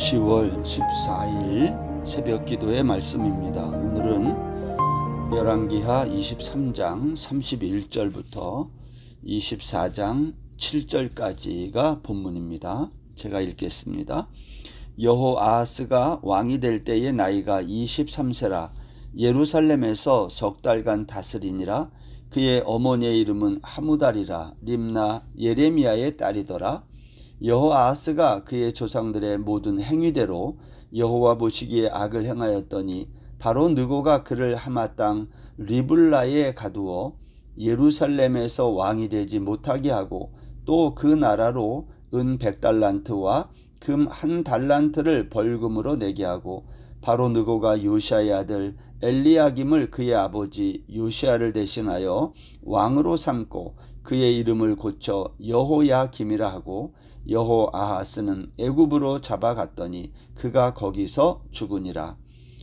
10월 14일 새벽 기도의 말씀입니다. 오늘은 열왕기하 23장 31절부터 24장 7절까지가 본문입니다. 제가 읽겠습니다. 여호아하스가 왕이 될 때의 나이가 23세라 예루살렘에서 석 달간 다스리니라. 그의 어머니의 이름은 하무달이라 림나 예레미야의 딸이더라. 여호아하스가 그의 조상들의 모든 행위대로 여호와 보시기에 악을 행하였더니 바로 느고가 그를 하마 땅 리블라에 가두어 예루살렘에서 왕이 되지 못하게 하고 또 그 나라로 은 100달란트와 금 1달란트를 벌금으로 내게 하고 바로 느고가 요시아의 아들 엘리야김을 그의 아버지 요시아를 대신하여 왕으로 삼고 그의 이름을 고쳐 여호야김이라 하고 여호아하스는 애굽으로 잡아갔더니 그가 거기서 죽으니라.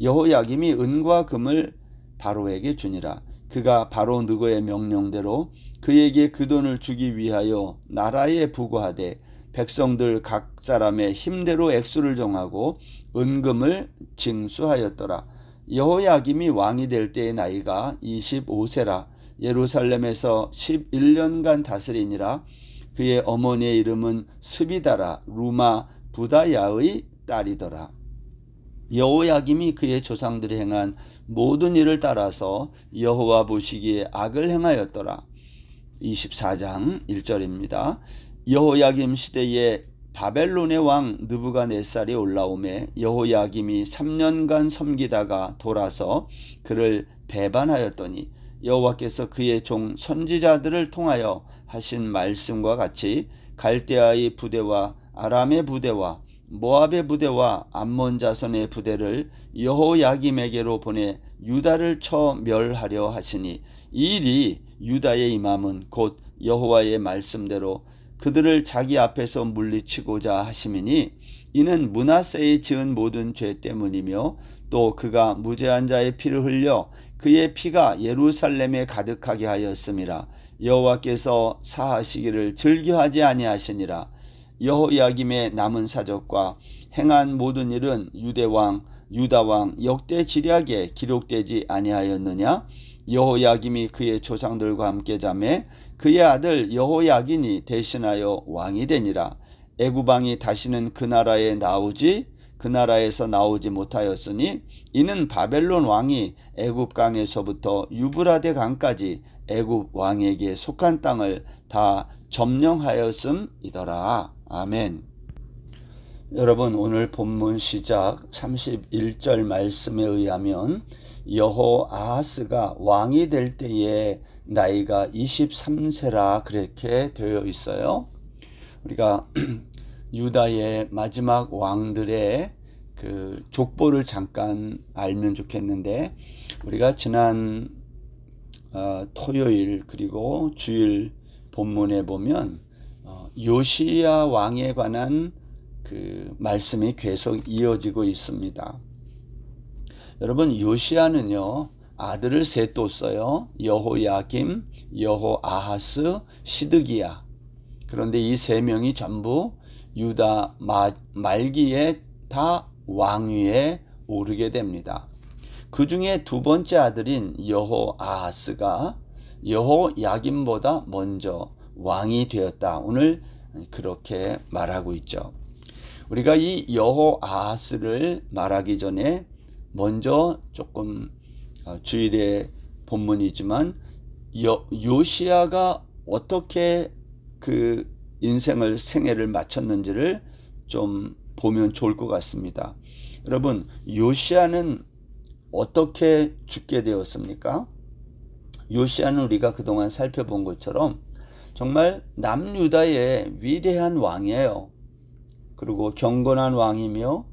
여호야김이 은과 금을 바로에게 주니라. 그가 바로 느고의 명령대로 그에게 그 돈을 주기 위하여 나라에 부과하되 백성들 각 사람의 힘대로 액수를 정하고 은금을 징수하였더라. 여호야김이 왕이 될 때의 나이가 25세라 예루살렘에서 11년간 다스리니라. 그의 어머니의 이름은 스비다라 루마 부다야의 딸이더라. 여호야김이 그의 조상들이 행한 모든 일을 따라서 여호와 보시기에 악을 행하였더라. 24장 1절입니다. 여호야김 시대에 바벨론의 왕 느부갓네살이 올라오매 여호야김이 3년간 섬기다가 돌아서 그를 배반하였더니 여호와께서 그의 종 선지자들을 통하여 하신 말씀과 같이 갈대아의 부대와 아람의 부대와 모압의 부대와 암몬 자손의 부대를 여호야김에게로 보내 유다를 쳐 멸하려 하시니 이 일이 유다의 임함은 곧 여호와의 말씀대로 그들을 자기 앞에서 물리치고자 하심이니 이는 므낫세의 지은 모든 죄 때문이며 또 그가 무죄한 자의 피를 흘려 그의 피가 예루살렘에 가득하게 하였음이라. 여호와께서 사하시기를 즐겨하지 아니하시니라. 여호야김의 남은 사적과 행한 모든 일은 유다왕 역대 지략에 기록되지 아니하였느냐? 여호야김이 그의 조상들과 함께 자매 그의 아들 여호야긴이 대신하여 왕이 되니라. 애굽왕이 다시는 그 나라에서 나오지 못하였으니 이는 바벨론 왕이 애굽 강에서부터 유브라데 강까지 애굽 왕에게 속한 땅을 다 점령하였음이더라. 아멘. 여러분, 오늘 본문 시작 31절 말씀에 의하면 여호아하스가 왕이 될 때에 나이가 23세라 그렇게 되어 있어요. 우리가 유다의 마지막 왕들의 그 족보를 잠깐 알면 좋겠는데, 우리가 지난 토요일 그리고 주일 본문에 보면 요시야 왕에 관한 그 말씀이 계속 이어지고 있습니다. 여러분, 요시야는요 아들을 셋 뒀어요. 여호야김, 여호아하스, 시드기야. 그런데 이 세 명이 전부 유다 말기에 다 왕위에 오르게 됩니다. 그 중에 두 번째 아들인 여호아하스가 여호야김보다 먼저 왕이 되었다. 오늘 그렇게 말하고 있죠. 우리가 이 여호아하스를 말하기 전에 먼저 조금 주일의 본문이지만 요시야가 어떻게 그 생애를 마쳤는지를 좀 보면 좋을 것 같습니다. 여러분, 요시야는 어떻게 죽게 되었습니까? 요시야는 우리가 그동안 살펴본 것처럼 정말 남유다의 위대한 왕이에요. 그리고 경건한 왕이며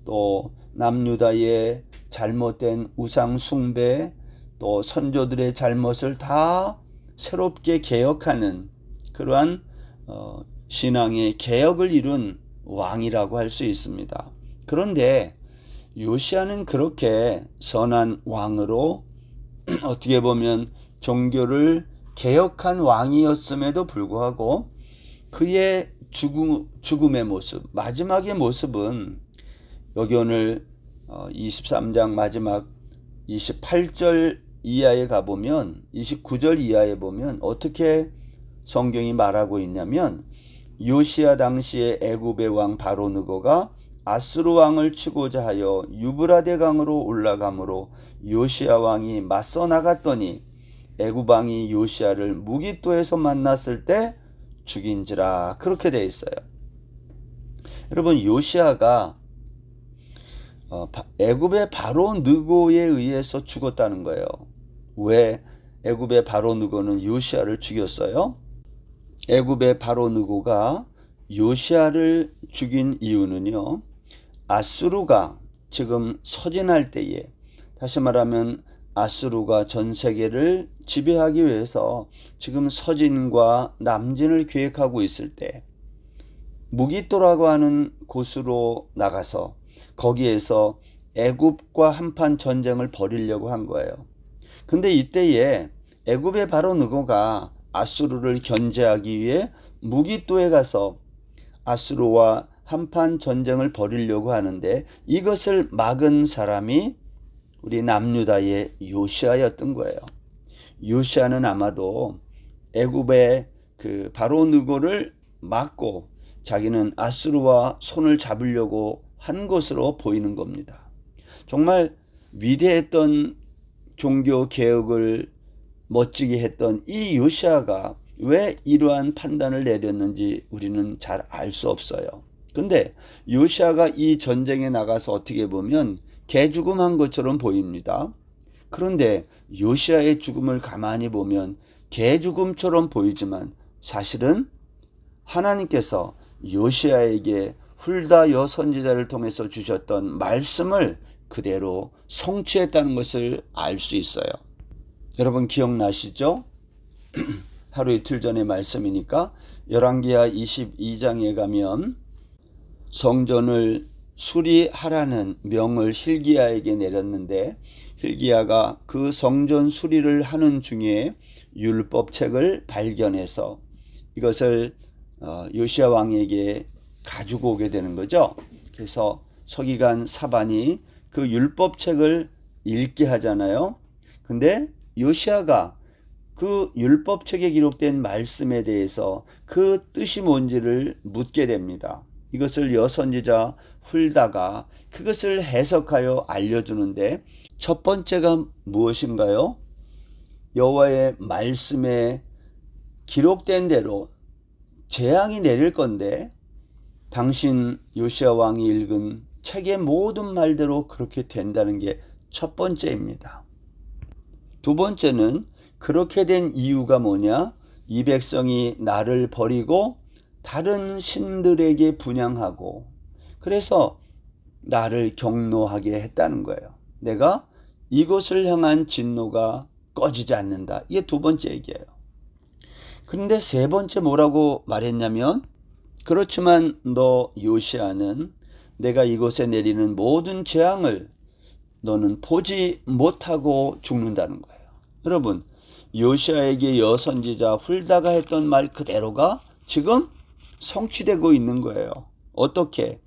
또 남유다의 잘못된 우상 숭배, 또 선조들의 잘못을 다 새롭게 개혁하는 그러한 신앙의 개혁을 이룬 왕이라고 할 수 있습니다. 그런데 요시야는 그렇게 선한 왕으로 어떻게 보면 종교를 개혁한 왕이었음에도 불구하고 그의 죽음의 모습, 마지막의 모습은 여기 오늘 23장 마지막 28절 이하에 가보면 29절 이하에 보면 어떻게 성경이 말하고 있냐면 요시야 당시에 애굽의 왕 바로느고가 아수르 왕을 치고자 하여 유브라데 강으로 올라가므로 요시야 왕이 맞서 나갔더니 애굽 왕이 요시야를 무깃도에서 만났을 때 죽인지라. 그렇게 되어 있어요. 여러분, 요시야가 애굽의 바로느고에 의해서 죽었다는 거예요. 왜 애굽의 바로느고는 요시야를 죽였어요? 애굽의 바로느고가 요시야를 죽인 이유는요, 아수르가 지금 서진할 때에, 다시 말하면 아수르가 전 세계를 지배하기 위해서 지금 서진과 남진을 계획하고 있을 때 무깃도라고 하는 곳으로 나가서 거기에서 애굽과 한판 전쟁을 벌이려고 한 거예요. 근데 이때에 애굽의 바로느고가 아수르를 견제하기 위해 무깃도에 가서 아수르와 한판 전쟁을 벌이려고 하는데 이것을 막은 사람이 우리 남유다의 요시야였던 거예요. 요시야는 아마도 애굽의 그 바로느고를 막고 자기는 아수르와 손을 잡으려고 한 것으로 보이는 겁니다. 정말 위대했던 종교 개혁을 멋지게 했던 이 요시야가 왜 이러한 판단을 내렸는지 우리는 잘 알 수 없어요. 근데 요시야가 이 전쟁에 나가서 어떻게 보면 개죽음한 것처럼 보입니다. 그런데 요시야의 죽음을 가만히 보면 개죽음처럼 보이지만 사실은 하나님께서 요시야에게 훌다 여선지자를 통해서 주셨던 말씀을 그대로 성취했다는 것을 알 수 있어요. 여러분 기억나시죠? 하루 이틀 전의 말씀이니까 열왕기하 22장에 가면 성전을 수리하라는 명을 hil기야에게 내렸는데 hil기야가 그 성전 수리를 하는 중에 율법책을 발견해서 이것을 요시야 왕에게 가지고 오게 되는 거죠. 그래서 서기관 사반이 그 율법책을 읽게 하잖아요. 근데 요시야가 그 율법책에 기록된 말씀에 대해서 그 뜻이 뭔지를 묻게 됩니다. 이것을 여선지자 훌다가 그것을 해석하여 알려주는데 첫 번째가 무엇인가요? 여호와의 말씀에 기록된 대로 재앙이 내릴 건데 당신 요시야 왕이 읽은 책의 모든 말대로 그렇게 된다는 게 첫 번째입니다. 두 번째는 그렇게 된 이유가 뭐냐? 이 백성이 나를 버리고 다른 신들에게 분향하고 그래서 나를 경노하게 했다는 거예요. 내가 이곳을 향한 진노가 꺼지지 않는다. 이게 두 번째 얘기예요. 그런데 세 번째 뭐라고 말했냐면 그렇지만 너 요시야는 내가 이곳에 내리는 모든 재앙을 너는 보지 못하고 죽는다는 거예요. 여러분 요시야에게 여선지자 훌다가 했던 말 그대로가 지금 성취되고 있는 거예요. 어떻게?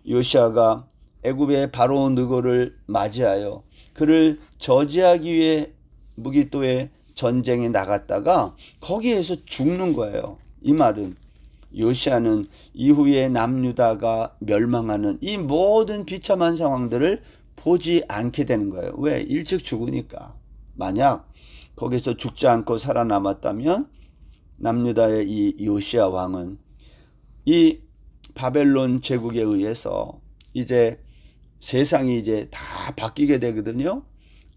요시야가 애굽의 바로느고를 맞이하여 그를 저지하기 위해 무깃도의 전쟁에 나갔다가 거기에서 죽는 거예요. 이 말은 요시야는 이후에 남유다가 멸망하는 이 모든 비참한 상황들을 보지 않게 되는 거예요. 왜? 일찍 죽으니까. 만약 거기서 죽지 않고 살아남았다면 남유다의 이 요시야 왕은 이 바벨론 제국에 의해서 이제 세상이 이제 다 바뀌게 되거든요.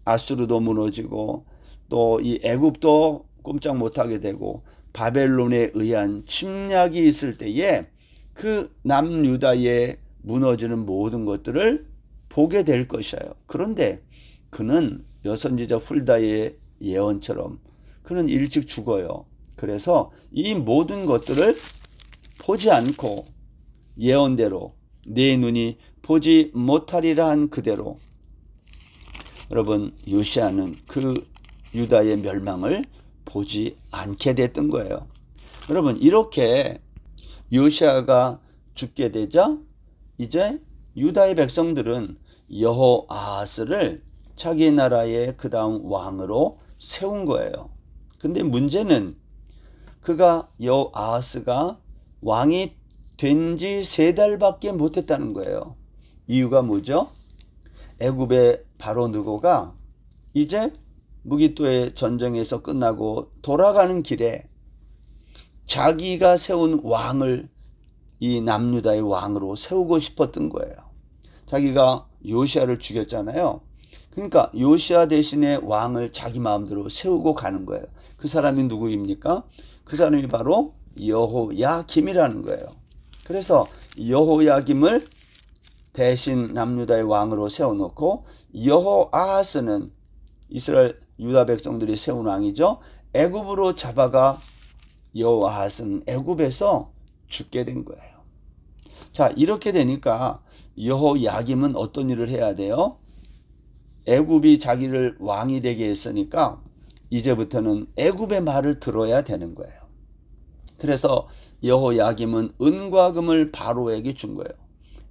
아수르도 무너지고 또 이 애굽도 꼼짝 못하게 되고 바벨론에 의한 침략이 있을 때에 그 남유다에 무너지는 모든 것들을 보게 될 것이에요. 그런데 그는 여선지자 훌다의 예언처럼 그는 일찍 죽어요. 그래서 이 모든 것들을 보지 않고 예언대로 내 눈이 보지 못하리라 한 그대로 여러분 요시야는 그 유다의 멸망을 보지 않게 됐던 거예요. 여러분 이렇게 요시야가 죽게 되자 이제 유다의 백성들은 여호아하스를 자기 나라의 그 다음 왕으로 세운 거예요. 근데 문제는 그가 여호아하스가 왕이 된 지 3달밖에 못했다는 거예요. 이유가 뭐죠? 애굽의 바로 느고가 이제 무기또의 전쟁에서 끝나고 돌아가는 길에 자기가 세운 왕을 이 남유다의 왕으로 세우고 싶었던 거예요. 자기가 요시아를 죽였잖아요. 그러니까 요시아 대신에 왕을 자기 마음대로 세우고 가는 거예요. 그 사람이 누구입니까? 그 사람이 바로 여호야김이라는 거예요. 그래서 여호야김을 대신 남유다의 왕으로 세워놓고 여호아하스는 이스라엘 유다 백성들이 세운 왕이죠. 애굽으로 잡아가 여호아하스는 애굽에서 죽게 된 거예요. 자, 이렇게 되니까 여호야김은 어떤 일을 해야 돼요? 애굽이 자기를 왕이 되게 했으니까 이제부터는 애굽의 말을 들어야 되는 거예요. 그래서 여호야김은 은과 금을 바로에게 준 거예요.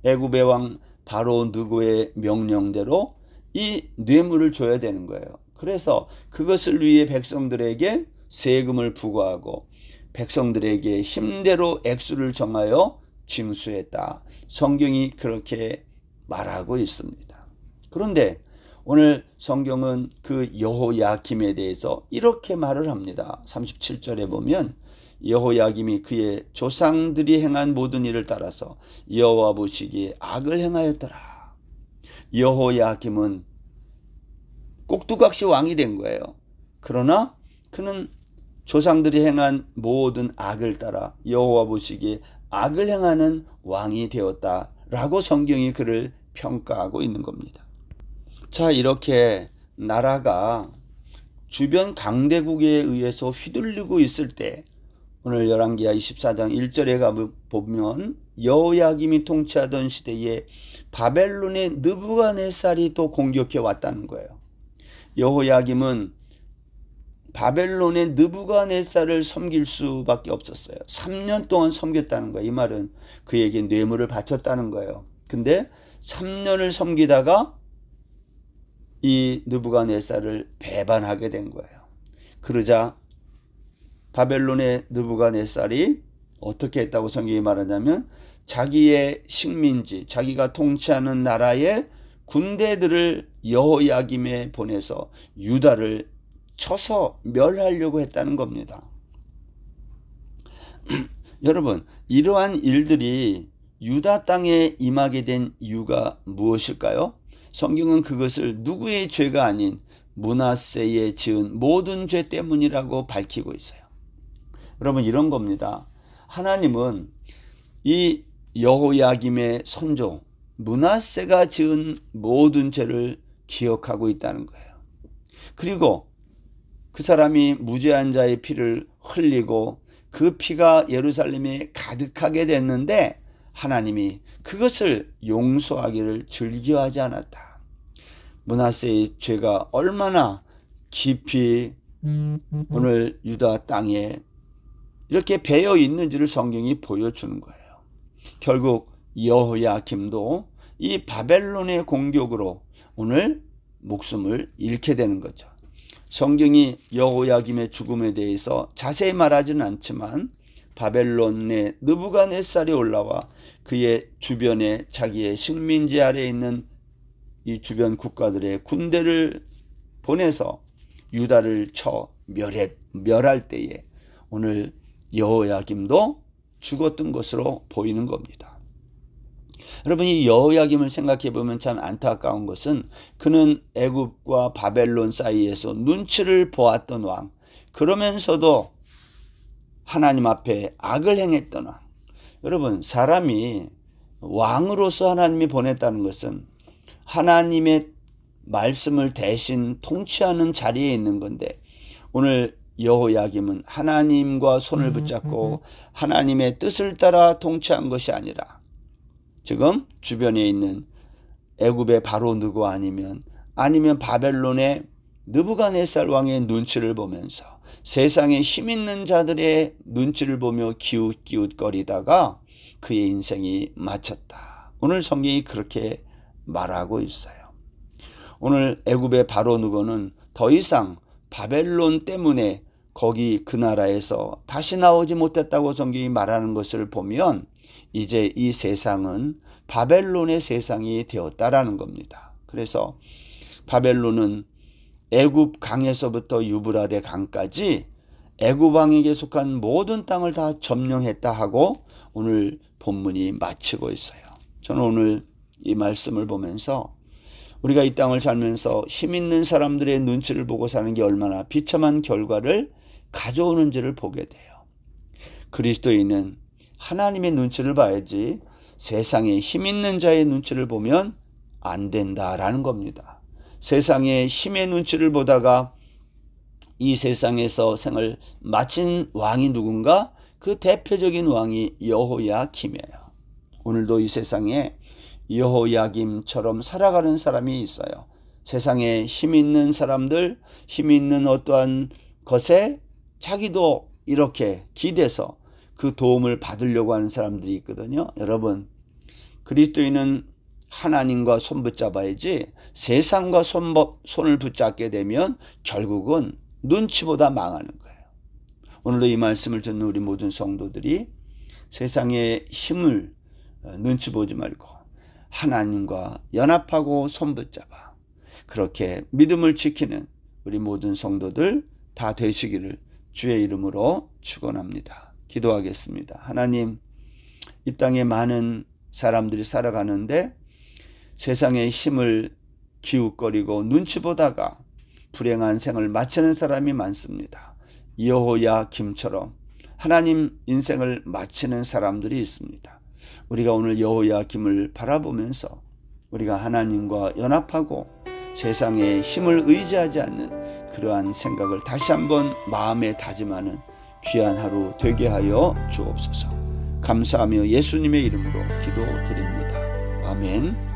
애굽의 왕 바로 느고의 명령대로 이 뇌물을 줘야 되는 거예요. 그래서 그것을 위해 백성들에게 세금을 부과하고 백성들에게 힘대로 액수를 정하여 징수했다. 성경이 그렇게 말하고 있습니다. 그런데 오늘 성경은 그 여호야김에 대해서 이렇게 말을 합니다. 37절에 보면 여호야김이 그의 조상들이 행한 모든 일을 따라서 여호와 보시기에 악을 행하였더라. 여호야김은 꼭두각시 왕이 된 거예요. 그러나 그는 조상들이 행한 모든 악을 따라 여호와 보시기에 악을 행하는 왕이 되었다라고 성경이 그를 평가하고 있는 겁니다. 자, 이렇게 나라가 주변 강대국에 의해서 휘둘리고 있을 때 오늘 열왕기하 24장 1절에 가보면 여호야김이 통치하던 시대에 바벨론의 느부갓네살이 또 공격해 왔다는 거예요. 여호야김은 바벨론의 느부갓네살을 섬길 수밖에 없었어요. 3년 동안 섬겼다는 거예요. 이 말은 그에게 뇌물을 바쳤다는 거예요. 근데 3년을 섬기다가 이 느부갓네살을 배반하게 된 거예요. 그러자 바벨론의 느부갓네살이 어떻게 했다고 성경이 말하냐면 자기의 식민지, 자기가 통치하는 나라의 군대들을 여호야김에 보내서 유다를 쳐서 멸하려고 했다는 겁니다. 여러분, 이러한 일들이 유다 땅에 임하게 된 이유가 무엇일까요? 성경은 그것을 누구의 죄가 아닌 므낫세의 지은 모든 죄 때문이라고 밝히고 있어요. 여러분, 이런 겁니다. 하나님은 이 여호야김의 선조 므낫세가 지은 모든 죄를 기억하고 있다는 거예요. 그리고 그 사람이 무죄한 자의 피를 흘리고 그 피가 예루살렘에 가득하게 됐는데 하나님이 그것을 용서하기를 즐겨하지 않았다. 므낫세의 죄가 얼마나 깊이 오늘 유다 땅에 이렇게 배어 있는지를 성경이 보여주는 거예요. 결국 여호야김도 이 바벨론의 공격으로 오늘 목숨을 잃게 되는 거죠. 성경이 여호야김의 죽음에 대해서 자세히 말하지는 않지만 바벨론의 느부갓네살이 올라와 그의 주변에 자기의 식민지 아래에 있는 이 주변 국가들의 군대를 보내서 유다를 쳐 멸할 때에 오늘 여호야김도 죽었던 것으로 보이는 겁니다. 여러분, 이 여호야김을 생각해 보면 참 안타까운 것은 그는 애굽과 바벨론 사이에서 눈치를 보았던 왕, 그러면서도 하나님 앞에 악을 행했던 왕. 여러분, 사람이 왕으로서 하나님이 보냈다는 것은 하나님의 말씀을 대신 통치하는 자리에 있는 건데 오늘 여호야김은 하나님과 손을 붙잡고 하나님의 뜻을 따라 통치한 것이 아니라 지금 주변에 있는 애굽의 바로 느고 아니면 바벨론의 느부갓네살 왕의 눈치를 보면서 세상에 힘 있는 자들의 눈치를 보며 기웃기웃거리다가 그의 인생이 마쳤다. 오늘 성경이 그렇게 말하고 있어요. 오늘 애굽의 바로 느고는 더 이상 바벨론 때문에 거기 그 나라에서 다시 나오지 못했다고 성경이 말하는 것을 보면 이제 이 세상은 바벨론의 세상이 되었다라는 겁니다. 그래서 바벨론은 애굽 강에서부터 유브라데 강까지 애굽 왕에게 속한 모든 땅을 다 점령했다 하고 오늘 본문이 마치고 있어요. 저는 오늘 이 말씀을 보면서 우리가 이 땅을 살면서 힘 있는 사람들의 눈치를 보고 사는 게 얼마나 비참한 결과를 가져오는지를 보게 돼요. 그리스도인은 하나님의 눈치를 봐야지 세상에 힘 있는 자의 눈치를 보면 안 된다라는 겁니다. 세상의 힘의 눈치를 보다가 이 세상에서 생을 마친 왕이 누군가? 그 대표적인 왕이 여호야김이에요. 오늘도 이 세상에 여호야김처럼 살아가는 사람이 있어요. 세상에 힘 있는 사람들, 힘 있는 어떠한 것에 자기도 이렇게 기대서 그 도움을 받으려고 하는 사람들이 있거든요. 여러분, 그리스도인은 하나님과 손 붙잡아야지 세상과 손을 붙잡게 되면 결국은 눈치보다 망하는 거예요. 오늘도 이 말씀을 듣는 우리 모든 성도들이 세상의 힘을 눈치 보지 말고 하나님과 연합하고 손 붙잡아 그렇게 믿음을 지키는 우리 모든 성도들 다 되시기를 주의 이름으로 축원합니다. 기도하겠습니다. 하나님, 이 땅에 많은 사람들이 살아가는데 세상의 힘을 기웃거리고 눈치 보다가 불행한 생을 마치는 사람이 많습니다. 여호야김처럼 하나님 인생을 마치는 사람들이 있습니다. 우리가 오늘 여호야김을 바라보면서 우리가 하나님과 연합하고 세상의 힘을 의지하지 않는 그러한 생각을 다시 한번 마음에 다짐하는 귀한 하루 되게 하여 주옵소서. 감사하며 예수님의 이름으로 기도드립니다. 아멘.